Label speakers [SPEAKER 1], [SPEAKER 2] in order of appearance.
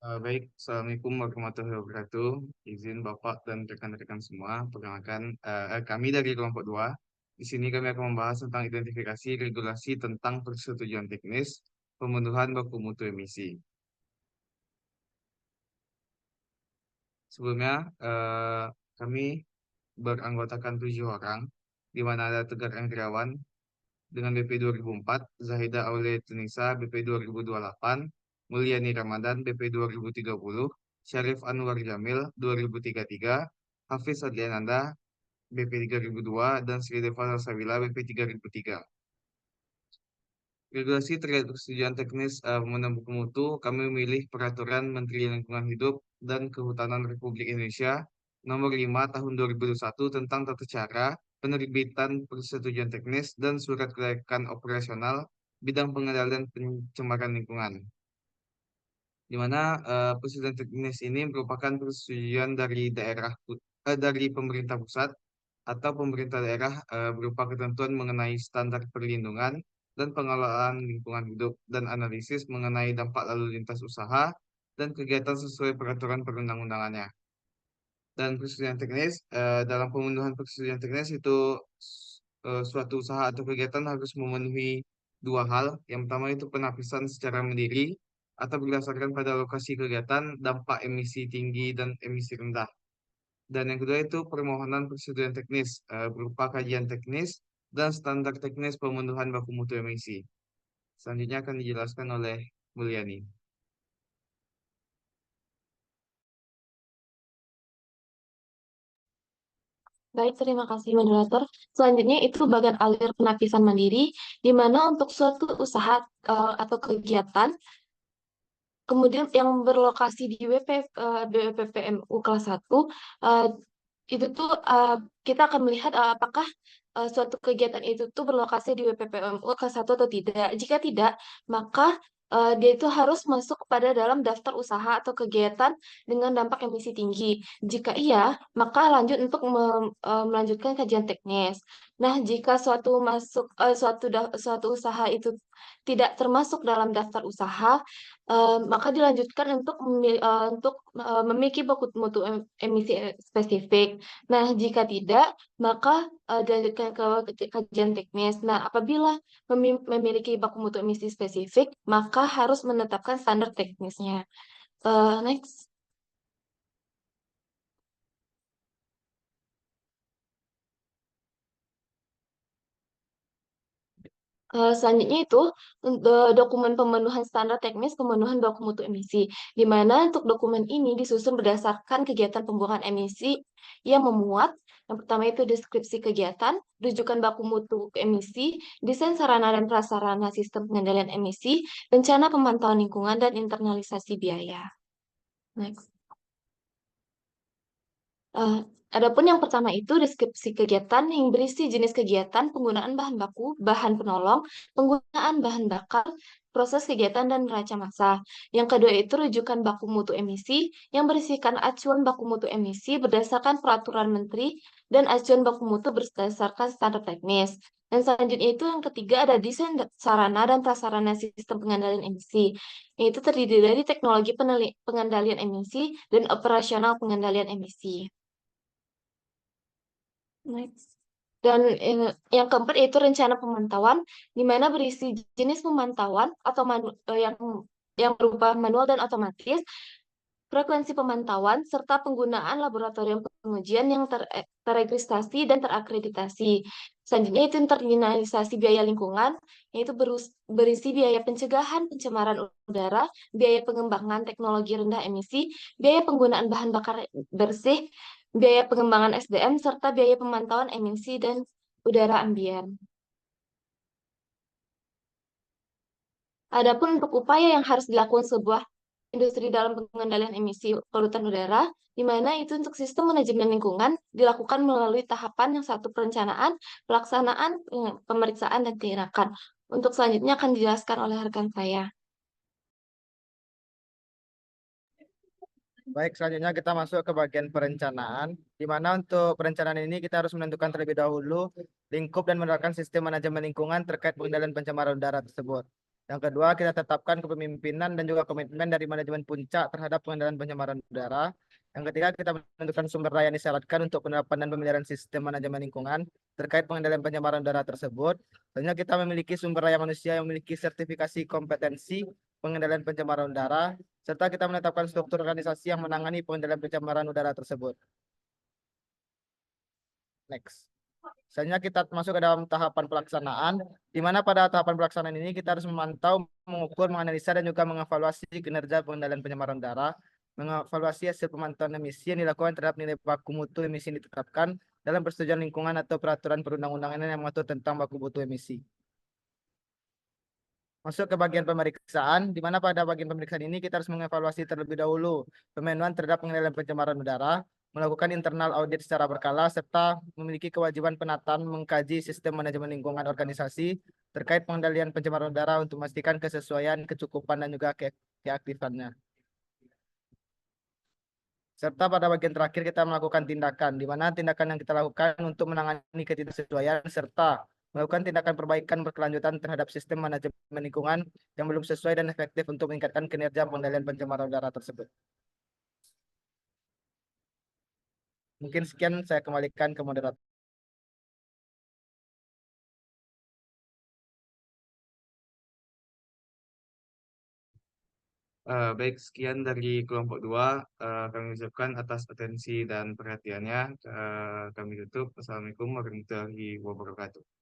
[SPEAKER 1] Baik, Assalamualaikum warahmatullahi wabarakatuh. Izin Bapak dan rekan-rekan semua, perkenalkan kami dari kelompok 2. Di sini kami akan membahas tentang identifikasi regulasi tentang persetujuan teknis pemenuhan baku mutu emisi. Sebelumnya, kami beranggotakan 7 orang, di mana ada Tegar Anggirawan dengan BP 2004, Zahida Aulia Tunisa BP 2028, Mulyani Ramadan BP 2030, Syarif Anwar Jamil 2033, Hafiz Adliananda BP 3002, dan Sri Deva Salsabila BP 3003. Regulasi terkait persetujuan teknis pemenuhan baku mutu, kami memilih Peraturan Menteri Lingkungan Hidup dan Kehutanan Republik Indonesia Nomor 5 Tahun 2021 tentang tata cara penerbitan persetujuan teknis dan surat kelayakan operasional bidang pengendalian pencemaran lingkungan, di mana persetujuan teknis ini merupakan persetujuan dari dari pemerintah pusat atau pemerintah daerah berupa ketentuan mengenai standar perlindungan dan pengelolaan lingkungan hidup dan analisis mengenai dampak lalu lintas usaha dan kegiatan sesuai peraturan perundang-undangannya. Dan persetujuan teknis, dalam pemenuhan persetujuan teknis itu suatu usaha atau kegiatan harus memenuhi dua hal. Yang pertama itu penapisan secara mandiri atau berdasarkan pada lokasi kegiatan, dampak emisi tinggi dan emisi rendah. Dan yang kedua itu permohonan persetujuan teknis berupa kajian teknis dan standar teknis pemenuhan baku mutu emisi. Selanjutnya akan dijelaskan oleh Mulyani.
[SPEAKER 2] Baik, terima kasih moderator. Selanjutnya itu bagian alir penapisan mandiri, di mana untuk suatu usaha atau kegiatan, kemudian yang berlokasi di BWPPMU kelas 1, eh, itu tuh kita akan melihat apakah suatu kegiatan itu tuh berlokasi di WPPMU kelas 1 atau tidak. Jika tidak, maka dia itu harus masuk pada dalam daftar usaha atau kegiatan dengan dampak emisi tinggi. Jika iya, maka lanjut untuk melanjutkan kajian teknis. Nah, jika suatu usaha itu tidak termasuk dalam daftar usaha, maka dilanjutkan untuk memiliki baku mutu emisi spesifik. Nah, jika tidak, maka dilanjutkan ke kajian teknis. Nah, apabila memiliki baku mutu emisi spesifik, maka harus menetapkan standar teknisnya. Next. Selanjutnya itu dokumen pemenuhan standar teknis pemenuhan baku mutu emisi, di mana untuk dokumen ini disusun berdasarkan kegiatan pembuangan emisi yang memuat yang pertama itu deskripsi kegiatan, rujukan baku mutu emisi, desain sarana dan prasarana sistem pengendalian emisi, rencana pemantauan lingkungan, dan internalisasi biaya. Next. Eh, Adapun yang pertama itu deskripsi kegiatan yang berisi jenis kegiatan, penggunaan bahan baku, bahan penolong, penggunaan bahan bakar, proses kegiatan, dan neraca massa. Yang kedua itu rujukan baku mutu emisi yang berisikan acuan baku mutu emisi berdasarkan peraturan menteri dan acuan baku mutu berdasarkan standar teknis. Dan selanjutnya itu yang ketiga ada desain sarana dan prasarana sistem pengendalian emisi, yaitu terdiri dari teknologi pengendalian emisi dan operasional pengendalian emisi. Next. Dan yang keempat yaitu rencana pemantauan, di mana berisi jenis pemantauan atau yang berupa manual dan otomatis, frekuensi pemantauan, serta penggunaan laboratorium pengujian yang terregistrasi dan terakreditasi. Selanjutnya itu internalisasi biaya lingkungan, yaitu berisi biaya pencegahan pencemaran udara, biaya pengembangan teknologi rendah emisi, biaya penggunaan bahan bakar bersih, biaya pengembangan SDM, serta biaya pemantauan emisi dan udara ambien. Adapun untuk upaya yang harus dilakukan sebuah industri dalam pengendalian emisi polutan udara, di mana itu untuk sistem manajemen lingkungan dilakukan melalui tahapan yang satu perencanaan, pelaksanaan, pemeriksaan, dan tindakan. Untuk selanjutnya akan dijelaskan oleh rekan saya.
[SPEAKER 3] Baik, selanjutnya kita masuk ke bagian perencanaan, di mana untuk perencanaan ini kita harus menentukan terlebih dahulu lingkup dan menerapkan sistem manajemen lingkungan terkait pengendalian pencemaran udara tersebut. Yang kedua, kita tetapkan kepemimpinan dan juga komitmen dari manajemen puncak terhadap pengendalian pencemaran udara. Yang ketiga, kita menentukan sumber daya yang disyaratkan untuk penerapan dan pemeliharaan sistem manajemen lingkungan terkait pengendalian pencemaran udara tersebut. Selanjutnya, kita memiliki sumber daya manusia yang memiliki sertifikasi kompetensi pengendalian pencemaran udara, serta kita menetapkan struktur organisasi yang menangani pengendalian pencemaran udara tersebut. Next. Selanjutnya kita masuk ke dalam tahapan pelaksanaan, di mana pada tahapan pelaksanaan ini kita harus memantau, mengukur, menganalisa, dan juga mengevaluasi kinerja pengendalian pencemaran udara, mengevaluasi hasil pemantauan emisi yang dilakukan terhadap nilai baku mutu emisi yang ditetapkan dalam persetujuan lingkungan atau peraturan perundang-undangan yang mengatur tentang baku mutu emisi. Masuk ke bagian pemeriksaan, di mana pada bagian pemeriksaan ini kita harus mengevaluasi terlebih dahulu pemenuhan terhadap pengendalian pencemaran udara, melakukan internal audit secara berkala, serta memiliki kewajiban penataan mengkaji sistem manajemen lingkungan organisasi terkait pengendalian pencemaran udara untuk memastikan kesesuaian, kecukupan, dan juga keaktifan-nya. Serta pada bagian terakhir kita melakukan tindakan, di mana tindakan yang kita lakukan untuk menangani ketidaksesuaian serta melakukan tindakan perbaikan berkelanjutan terhadap sistem manajemen lingkungan yang belum sesuai dan efektif untuk meningkatkan kinerja pengendalian pencemaran udara tersebut. Mungkin sekian, saya kembalikan ke moderator.
[SPEAKER 1] Baik, sekian dari kelompok 2. Kami ucapkan atas atensi dan perhatiannya. Kami tutup. Assalamualaikum warahmatullahi wabarakatuh.